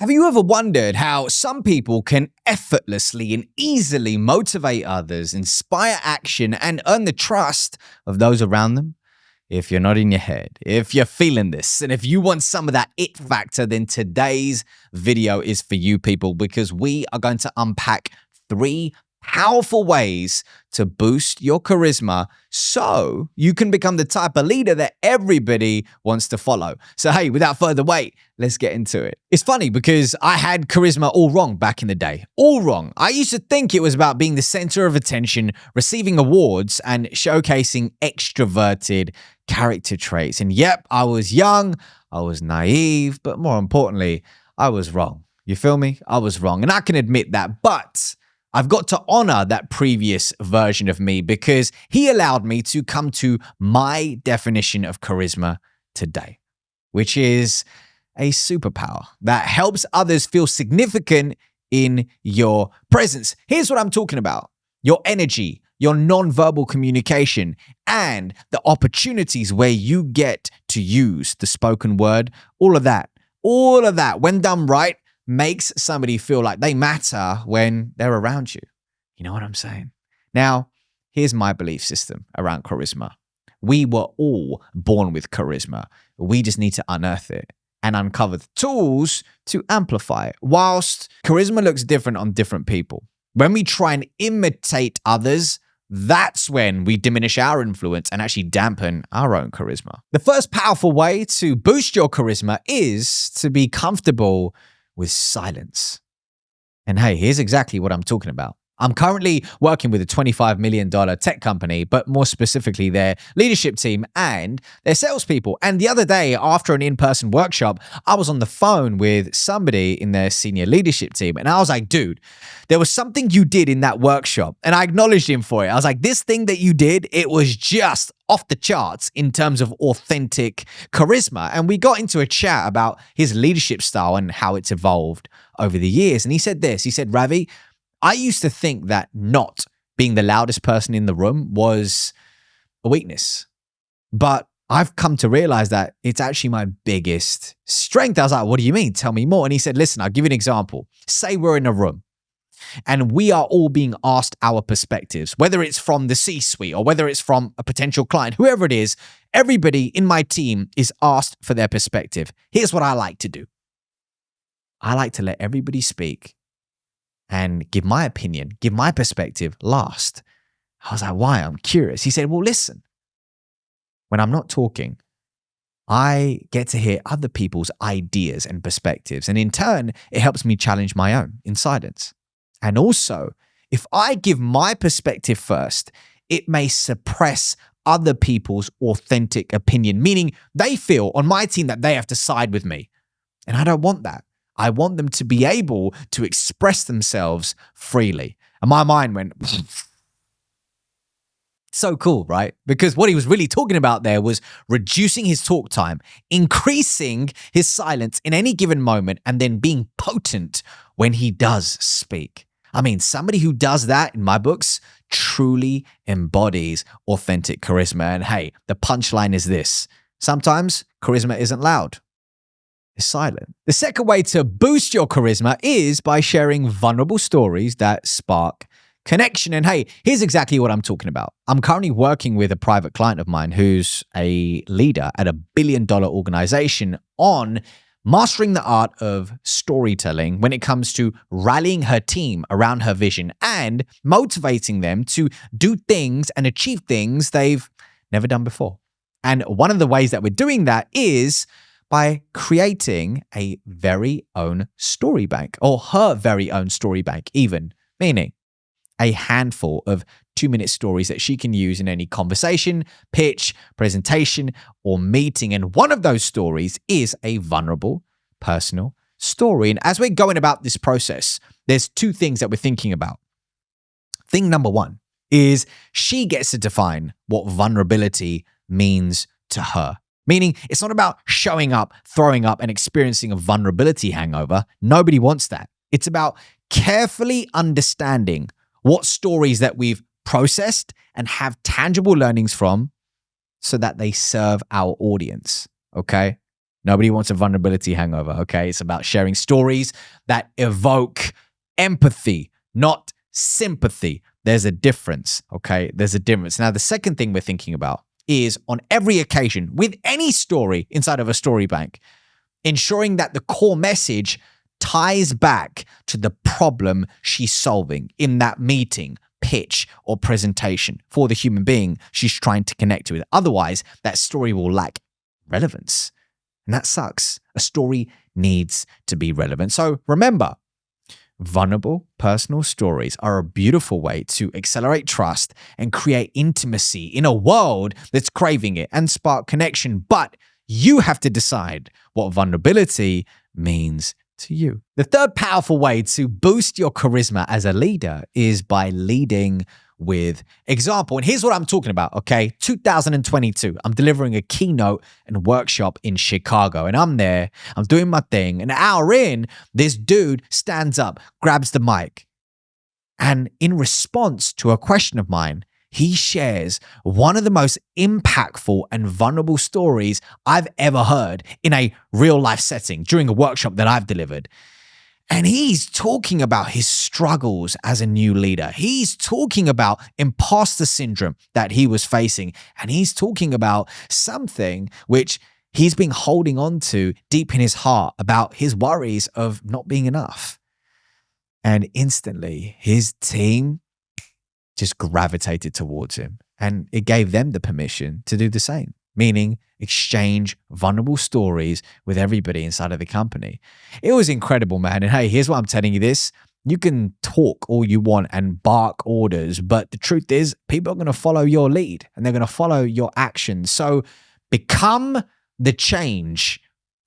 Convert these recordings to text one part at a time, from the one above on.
Have you ever wondered how some people can effortlessly and easily motivate others, inspire action, and earn the trust of those around them? If you're not in your head, if you're feeling this, and if you want some of that it factor, then today's video is for you people, because we are going to unpack 3 powerful ways to boost your charisma so you can become the type of leader that everybody wants to follow. So hey, without further wait, let's get into it. It's funny because I had charisma all wrong back in the day. All wrong. I used to think it was about being the center of attention, receiving awards, and showcasing extroverted character traits. And yep, I was young, I was naive, but more importantly, I was wrong. You feel me? I was wrong. And I can admit that, but I've got to honor that previous version of me because he allowed me to come to my definition of charisma today, which is a superpower that helps others feel significant in your presence. Here's what I'm talking about: your energy, your nonverbal communication, and the opportunities where you get to use the spoken word. All of that, when done right, makes somebody feel like they matter when they're around you. You know what I'm saying? Now, here's my belief system around charisma. We were all born with charisma. We just need to unearth it and uncover the tools to amplify it. Whilst charisma looks different on different people, when we try and imitate others, that's when we diminish our influence and actually dampen our own charisma. The first powerful way to boost your charisma is to be comfortable with silence. And hey, here's exactly what I'm talking about. I'm currently working with a $25 million tech company, but more specifically their leadership team and their salespeople. And the other day, after an in-person workshop, I was on the phone with somebody in their senior leadership team. And I was like, dude, there was something you did in that workshop. And I acknowledged him for it. I was like, this thing that you did, it was just off the charts in terms of authentic charisma. And we got into a chat about his leadership style and how it's evolved over the years. And he said this, he said, Ravi, I used to think that not being the loudest person in the room was a weakness, but I've come to realize that it's actually my biggest strength. I was like, what do you mean? Tell me more. And he said, listen, I'll give you an example. Say we're in a room and we are all being asked our perspectives, whether it's from the C-suite or whether it's from a potential client, whoever it is, everybody in my team is asked for their perspective. Here's what I like to do. I like to let everybody speak and give my opinion, give my perspective last. I was like, why? I'm curious. He said, well, listen, when I'm not talking, I get to hear other people's ideas and perspectives. And in turn, it helps me challenge my own in silence. And also, if I give my perspective first, it may suppress other people's authentic opinion, meaning they feel on my team that they have to side with me. And I don't want that. I want them to be able to express themselves freely. And my mind went, so cool, right? Because what he was really talking about there was reducing his talk time, increasing his silence in any given moment, and then being potent when he does speak. I mean, somebody who does that, in my books, truly embodies authentic charisma. And hey, the punchline is this: sometimes charisma isn't loud. It's silent. The second way to boost your charisma is by sharing vulnerable stories that spark connection. And hey, here's exactly what I'm talking about. I'm currently working with a private client of mine who's a leader at a billion-dollar organization on mastering the art of storytelling when it comes to rallying her team around her vision and motivating them to do things and achieve things they've never done before. And one of the ways that we're doing that is by creating a very own story bank, or her very own story bank even, meaning a handful of 2-minute stories that she can use in any conversation, pitch, presentation, or meeting. And one of those stories is a vulnerable, personal story. And as we're going about this process, there's 2 things that we're thinking about. Thing number 1 is she gets to define what vulnerability means to her. Meaning, it's not about showing up, throwing up, and experiencing a vulnerability hangover. Nobody wants that. It's about carefully understanding what stories that we've processed and have tangible learnings from so that they serve our audience, okay? Nobody wants a vulnerability hangover, okay? It's about sharing stories that evoke empathy, not sympathy. There's a difference, okay? There's a difference. Now, the second thing we're thinking about is on every occasion with any story inside of a story bank, ensuring that the core message ties back to the problem she's solving in that meeting, pitch, or presentation for the human being she's trying to connect with. Otherwise, that story will lack relevance. And that sucks. A story needs to be relevant. So remember, vulnerable personal stories are a beautiful way to accelerate trust and create intimacy in a world that's craving it and spark connection. But you have to decide what vulnerability means to you. The third powerful way to boost your charisma as a leader is by leading with example. And here's what I'm talking about, okay? 2022, I'm delivering a keynote and workshop in Chicago, and I'm there, I'm doing my thing. An hour in, this dude stands up, grabs the mic, and in response to a question of mine, he shares one of the most impactful and vulnerable stories I've ever heard in a real life setting during a workshop that I've delivered. And he's talking about his struggles as a new leader. He's talking about imposter syndrome that he was facing. And he's talking about something which he's been holding on to deep in his heart about his worries of not being enough. And instantly, his team just gravitated towards him. And it gave them the permission to do the same, meaning exchange vulnerable stories with everybody inside of the company. It was incredible, man. And hey, here's what I'm telling you this. You can talk all you want and bark orders, but the truth is people are going to follow your lead and they're going to follow your actions. So become the change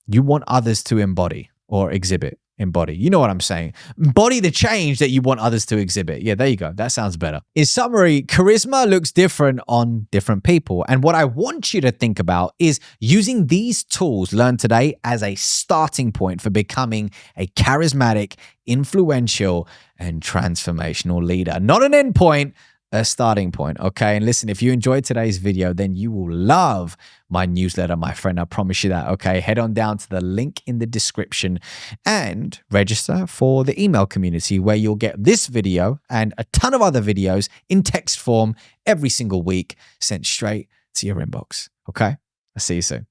you want others to embody or exhibit. Embody. You know what I'm saying? Embody the change that you want others to exhibit. Yeah, there you go. That sounds better. In summary, charisma looks different on different people. And what I want you to think about is using these tools learned today as a starting point for becoming a charismatic, influential, and transformational leader. Not an end point, a starting point, okay? And listen, if you enjoyed today's video, then you will love my newsletter, my friend. I promise you that, okay? Head on down to the link in the description and register for the email community where you'll get this video and a ton of other videos in text form every single week sent straight to your inbox, okay? I'll see you soon.